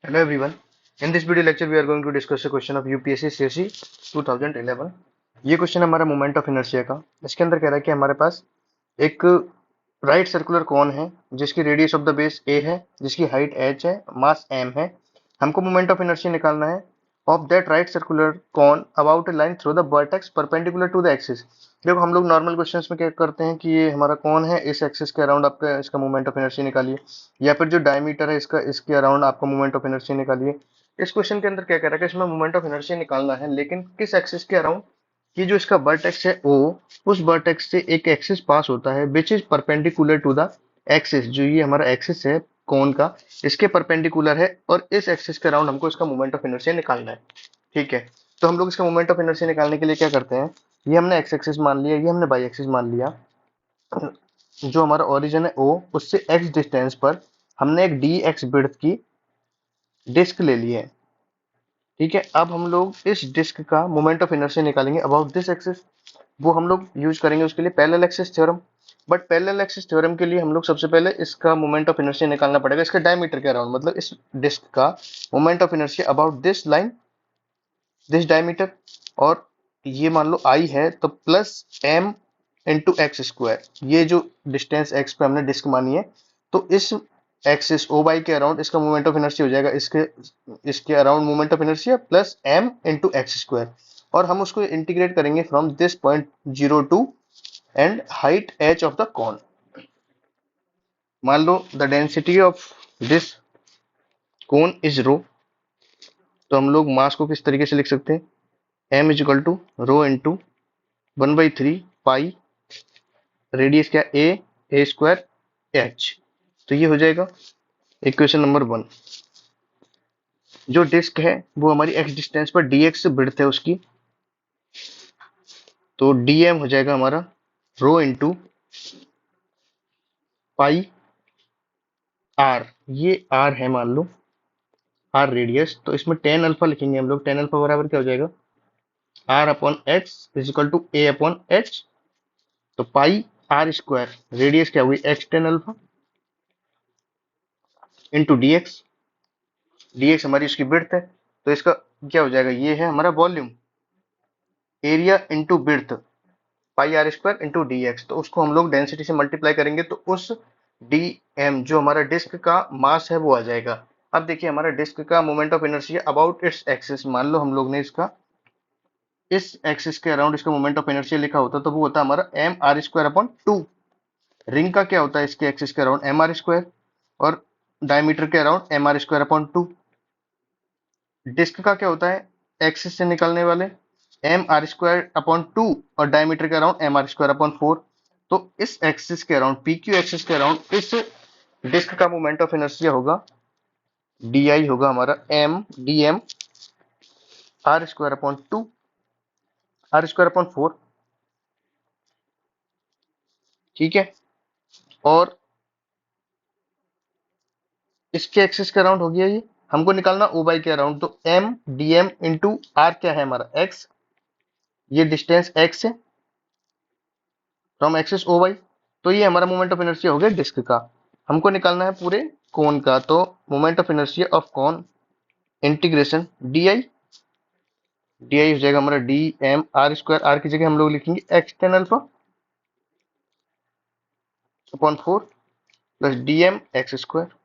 Hello everyone. In this video lecture, we are going to discuss a question of UPSC CSE 2011. ये question हमारा moment of inertia का। इसके अंदर कह रहा है कि हमारे पास एक राइट सर्कुलर कोन है जिसकी radius of the base a है, जिसकी हाइट h है, मास m है। हमको मोमेंट ऑफ इनर्शिया निकालना है of that right circular cone about a line through the vertex perpendicular to the axis. देखो हम लोग नॉर्मल क्वेश्चंस में क्या करते हैं कि ये हमारा कौन है, इस एक्सिस के अराउंड आपका इसका मोमेंट ऑफ इनर्शिया निकालिए, या फिर जो डायमीटर है इसका इसके अराउंड आपका मोमेंट ऑफ इनर्शिया निकालिए। इस क्वेश्चन के अंदर क्या कह रहा है कि इसमें मोमेंट ऑफ इनर्शिया निकालना है, लेकिन किस एक्सिस के अराउंड, कि जो इसका वर्टेक्स है ओ, उस वर्टेक्स से एक एक्सिस पास होता है which is perpendicular to the axis. जो ये हमारा एक्सिस है कौन का, इसके परपेंडिकुलर है, और इस एक्सिस के अराउंड हमको इसका मोमेंट ऑफ इनर्शिया निकालना है। ठीक है, तो हम लोग इसका मोमेंट ऑफ इनर्शिया निकालने के लिए क्या करते हैं, ये हमने एक्स एक्सिस मान लिया, ये हमने वाई एक्सिस मान लिया। जो हमारा ओरिजिन है ओ, उससे एक्स डिस्टेंस पर हमने एक डी एक्स विड्थ की डिस्क ले ली है। ठीक है, अब हम लोग इस डिस्क का मोमेंट ऑफ इनर्शिया निकालेंगे अबाउट दिस एक्सिस। वो हम लोग यूज करेंगे उसके लिए parallel axis theorem. But parallel axis theorem के लिए हम लोग सबसे पहले इसका मोमेंट ऑफ इनर्शिया निकालना पड़ेगा इसके डायमीटर के अराउंड, मतलब इस डिस्क का moment of inertia about this line, this diameter. और ये मान लो आई है तो plus M into x square, ये जो डिस्टेंस एक्स पे हमने डिस्क मानी है, तो इस एक्सिस ओ बाई के अराउंड इसका मोमेंट ऑफ इनर्शिया हो जाएगा, इसके इसके around moment of inertia plus M into x square. और हम उसको इंटीग्रेट करेंगे from this point 02 and height H of the cone. मान लो the density of this cone is rho, तो हम लोग मास को किस तरीके से लिख सकते हैं, M is equal to rho into 1/3 pi, radius क्या ए स्क्वायर एच। तो ये हो जाएगा इक्वेशन नंबर 1। जो डिस्क है वो हमारी एक्स डिस्टेंस पर dx से विड्थ है उसकी, तो dm हो जाएगा हमारा रो इंटू पाई आर, ये आर है मान लो, आर रेडियस, तो इसमें टेन अल्फा लिखेंगे हम लोग। टेन अल्फा बराबर क्या हो जाएगा, r upon x is equal to a upon h. तो पाई आर स्क्वायर, रेडियस क्या हुई x tan alpha, into dx, dx हमारी उसकी विड्थ है, तो इसका क्या हो जाएगा, ये है हमारा volume, area into width, pi r square into D x. तो उसको हम लोग डेंसिटी से मल्टीप्लाई करेंगे तो उस डी एम जो हमारा डिस्क का मास है वो आ जाएगा। अब देखिए हमारा डिस्क का moment of inertia about its axis, मान लो हम लोग ने इसका इस एक्सिस के अराउंड इसका मोमेंट ऑफ इनर्शिया लिखा होता तो वो होता हमारा M R square upon two. Ring का क्या होता है इसके एक्सिस के अराउंड एम आर स्क्वायर, और डायमीटर के around M R square upon two. Disc का क्या होता है एक्सिस से निकलने वाले M R square upon two, और डायमीटर के around M R square upon four. तो इस एक्सिस के अराउंड पी क्यू एक्सिस के अराउंड इस डिस्क का मोमेंट ऑफ इनर्शिया होगा, डी आई होगा हमारा M D M R square upon two, R square upon four. ठीक है, और इसके एक्सिस के अराउंड हो गया ये। हमको निकालना ओ बाई के अराउंड, तो M D M into R क्या है हमारा एक्स, ये डिस्टेंस एक्स है फ्रॉम एक्सिस ओ वाई। तो ये हमारा मोमेंट ऑफ इनर्शिया हो गया डिस्क का। हमको निकालना है पूरे कोन का, तो moment of inertia of cone integration D I, D I हो जाएगा हमारा D M R square, R की जगह हम लोग लिखेंगे X tan alpha upon four plus D M X square.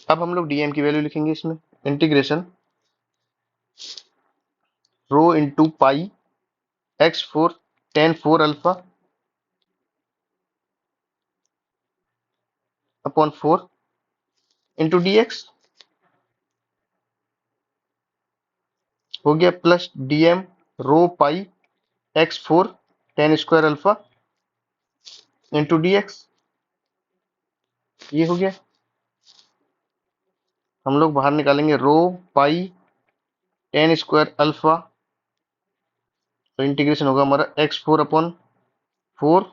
अब हम लोग डी एम की वैल्यू लिखेंगे इसमें, integration rho into pi X four tan four alpha upon four into D X हो गया, plus D M rho pi X four tan square alpha into D X, ये हो गया। हम लोग बाहर निकालेंगे rho pi tan square alpha, तो इंटीग्रेशन होगा हमारा X four upon four,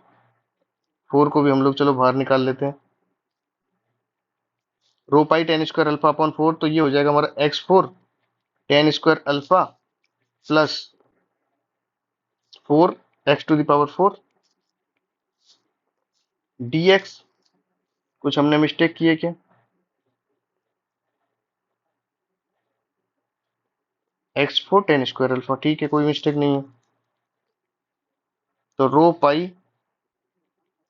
four को भी हम लोग चलो बाहर निकाल लेते हैं, rho pi tan square alpha upon four, तो ये हो जाएगा हमारा X four tan square alpha plus four X to the power four D X. कुछ हमने मिस्टेक की है क्या, x4 टेन स्क्वायर अल्फा, ठीक है, कोई मिस्टेक नहीं है। तो रो pi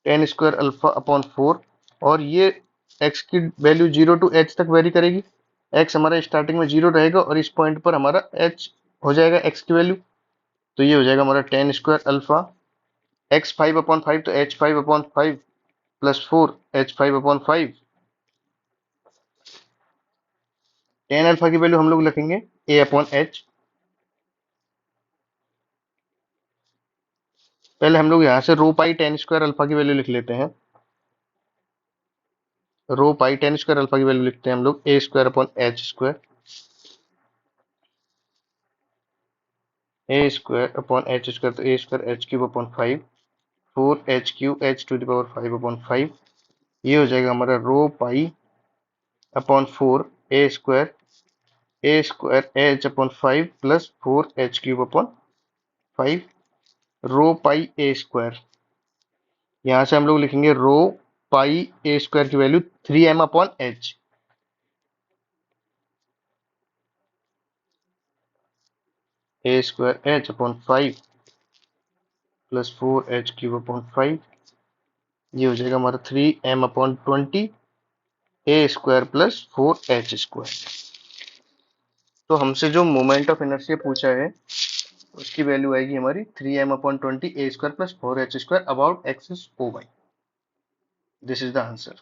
tan square alpha upon 4, और ये x की वैल्यू 0 टू h तक वेरी करेगी। x हमारा स्टार्टिंग में 0 रहेगा और इस पॉइंट पर हमारा h हो जाएगा x की वैल्यू। तो ये हो जाएगा हमारा ten square alpha x 5 upon 5, तो h 5 upon 5 plus 4 h 5 upon 5। Tan alpha की वैल्यू हम लोग लिखेंगे a अपॉन h। पहले हम लोग यहाँ से rho pi tan square alpha की वैल्यू लिख लेते हैं। Rho pi tan square alpha की वैल्यू लिखते हैं हम लोग A square upon H square, A square upon H square, तो A square H cube upon 5, 4 h cube h to the power 5 upon 5। ये हो जाएगा हमारा rho pi upon 4 A square H upon 5 plus 4 h cube upon 5, rho pi A square. यहाँ से हम लोग लिखेंगे रो पाई ए स्क्वायर की value 3m upon H, A square H upon 5 plus 4 h cube upon 5। ये हो जाएगा हमारा 3m upon 20 A square plus 4 h square. तो हमसे जो मोमेंट ऑफ इनर्शिया पूछा है उसकी वैल्यू आएगी हमारी 3m/20 a square plus 4 h square about axis O Y. This is the answer.